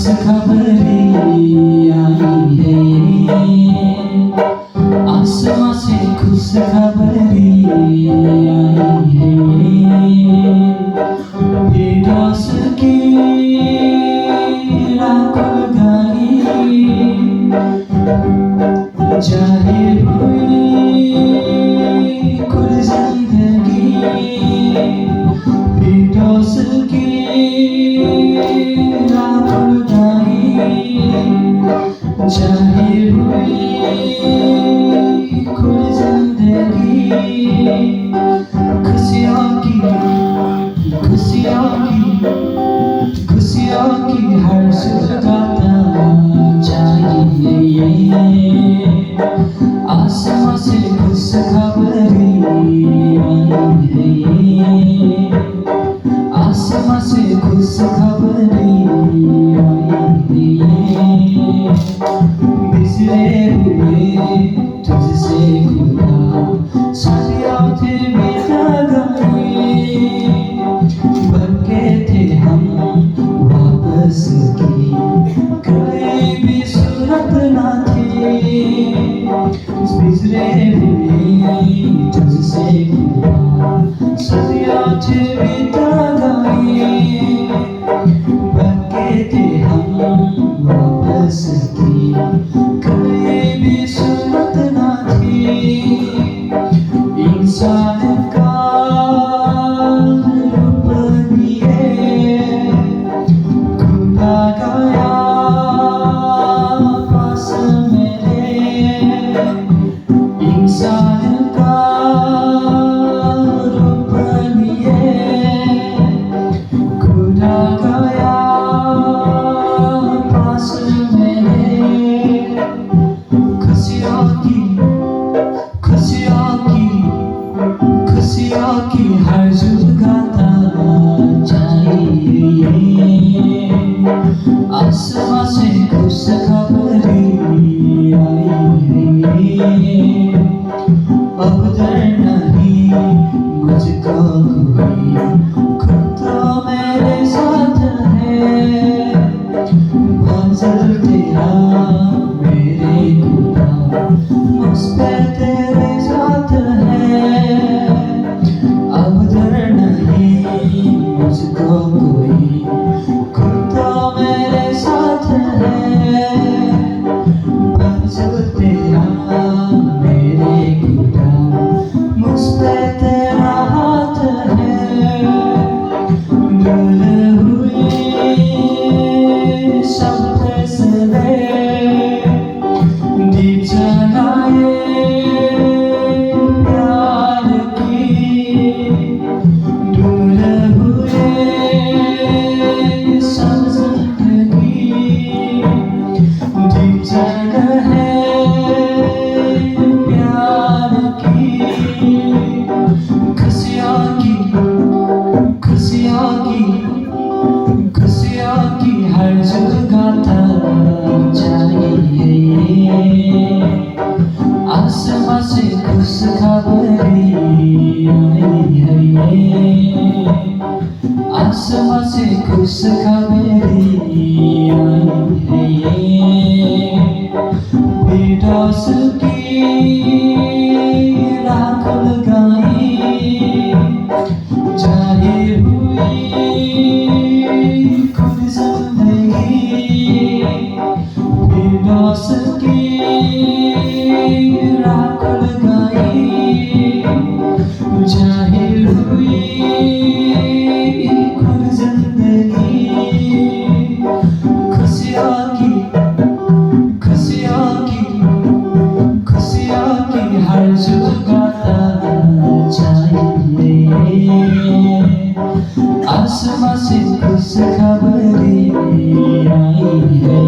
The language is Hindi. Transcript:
खुशखबरी आई है, आसमां से खुशखबरी आई है। फिरदौस की राह लगाई, जाहिर हुई कुल जिंदगी। फिरदौस की राह लगाई, जाहिर हुई कुल जिंदगी। खुशियों की हर सुर गाता चाहिए। आसमां से खुशखबरी आई है, आसमां से खुशखबरी आई है। बिसरे हुए तुझसे खुदा सदियों थे बिता गए, बनके थे हम वापस की कोई भी सूरत ना थी। बिसरे हुए तुझसे खुदा सदियों थे बिता गए, बनके थे हम वापस की कोई भी सूरत ना थी। इंसान का रूप लिए खुदा गया पास मेरे। इंसान का रूप लिए खुदा गया पास मेरे। खुशियों की हर जुग गाता चाहिए। आसमां से खुशखबरी आई है, अब डर नहीं मुझको कोई, खुद तो मेरे साथ है। मंज़िल तेरा मेरे खुदा मुझ पे तेरे साथ है। अब डर नहीं मुझको कोई, खुद तो मेरे साथ है। मंज़िल तेरा मेरे खुदा मुझ पे तेरा हाथ है। डर हुए सब फैसले दीप जलाए प्यार की। दूर हुए सब जिंदगी, दीप जलाए प्यार की। खुशियों की हर जुग गाता चाहिए। आसमां से खुशखबरी आई है, आसमां से खुशखबरी आई है। फिरदौस की राह लगाई, जाहिर हुई खुद जिंदगी। फिरदौस की राह लगाई, जाहिर हुई खुद जिंदगी। खुशियों की हर जुग गाता चाहिए। आसमां से खुशखबरी आई है।